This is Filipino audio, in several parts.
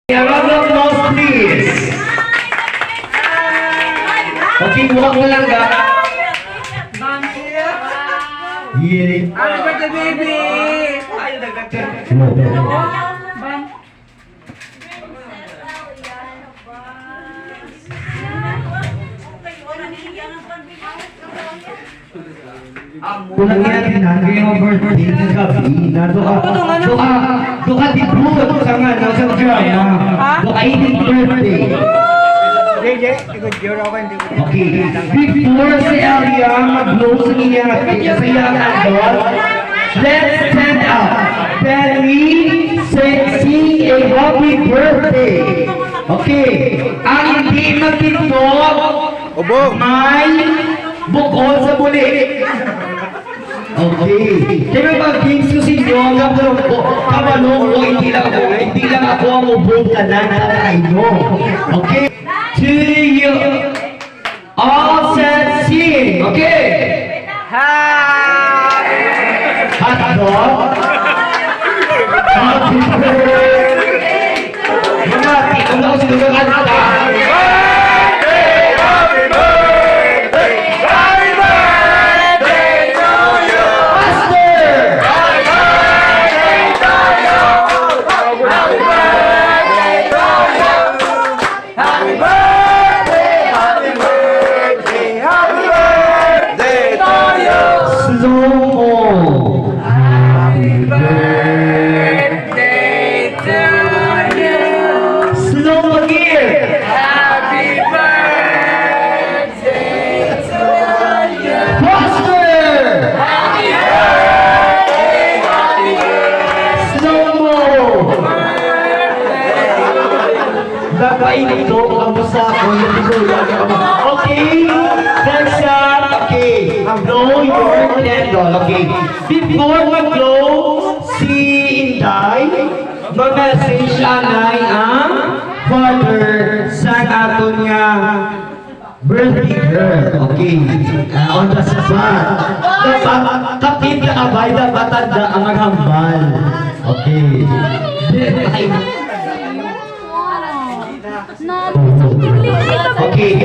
A round of applause, please. Okay, buwak mo lang ga. Yeah. Happy birthday, baby! Ayaw nagdagdag. Kulang yan, naging birthday ng gabi. Doka di bro, sa nga, nasa dyan. Doka eating birthday. Okay, before si Elia mag-blow sa iyang andon, let's stand up. Very sexy a happy birthday. Okay, ang hindi magtindog, may bukol sa buli. Okay. Kaya mag-games ko sa inyo, kabalong ko, hindi lang ako ang ubong tanan na kayo. Okay? To you. All set, sing. Okay? Hot dog. Happy birthday. Mga tikong na ako sinugagan ka. Ito ang basa ko okay, next shot. Okay, blow your candle. Okay, before mag-blow si Inday, mag-message anay ang father sa ato niya birthday girl. Okay, on the spot. Dapat kapit na abay, dapat tanda ang maghambal. Okay. Okay,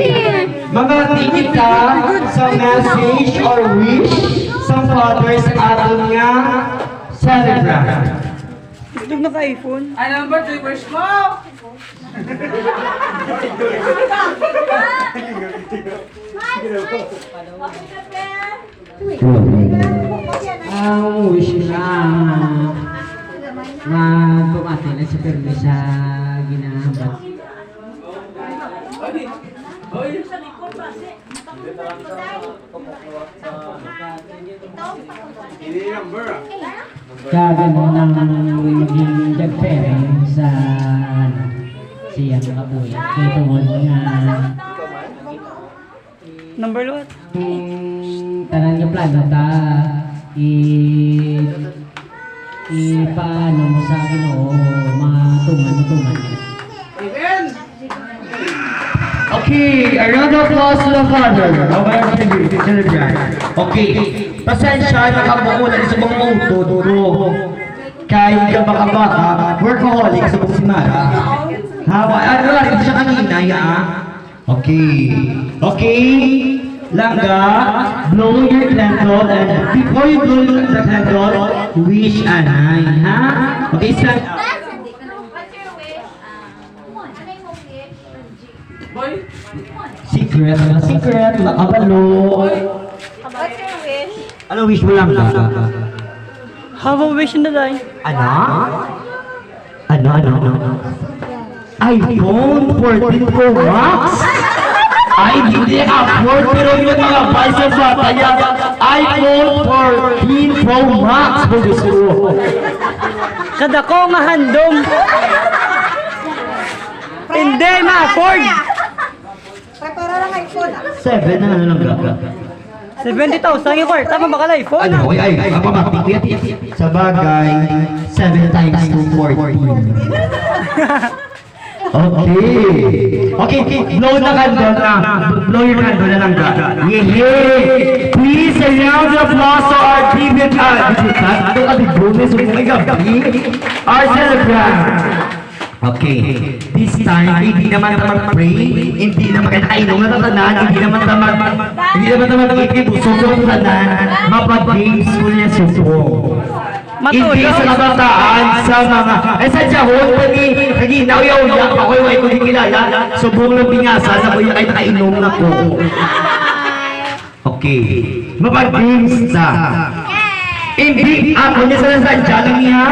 mga tingin ka sa message or wish sa fathers ato nga celebrate. Gusto na ka-iPhone? Ano ang birthday wish mo? Ang wish na bumati na si Perle sa ginahambal. Sabi mo nang maging dagpere sa siyang kabuya. Ito mo nga Number what? tanan yung plano ta paano mo sa akin o matuman. Okay, a round of applause to the father. Okay, pasensya na kabuulan sa mga utod. Kaya ka baka workaholic sa mga simara. Ano lang rin siya kanina, ya? Okay, langga, blow your candle, and before you blow the candle, wish anay, ha? Okay, stand up. Secret, makabalo. What's your wish? Ano wish mo lang ka? Have a wish in the day. Ano? iPhone 14 Pro Max? Ay, hindi afford, pero yung mga basa bata yan, iPhone 14 Pro Max po gusto mo. Kada ko nga handom. Hindi ma-afford. Prepara lang iPhone. 7 na lang ka. 70,000 yung part. Tama ba ka iPhone? Ano? Ay, mapapikit. Sa bagay, 7 times 2, 14. Okay, blow the candle na. Blow your candle na lang ka. Yay! Please, a round of applause to our our celebrant. Okay. This time, hindi naman ta mag-pray, hindi naman kita kainom na tatanan, hindi naman ta mag-ikip, busog sa tatanan, mapag-games ko niya suso. Hindi sa kabataan, sa mga, sa jahon, kaginaw-yaw-yaw, ako'y way ko di kilala, subong ng pingasan, ako'y ay nakainom na po. Okay. Mapag-games na. Hindi ako niya sa nasadya lang niya.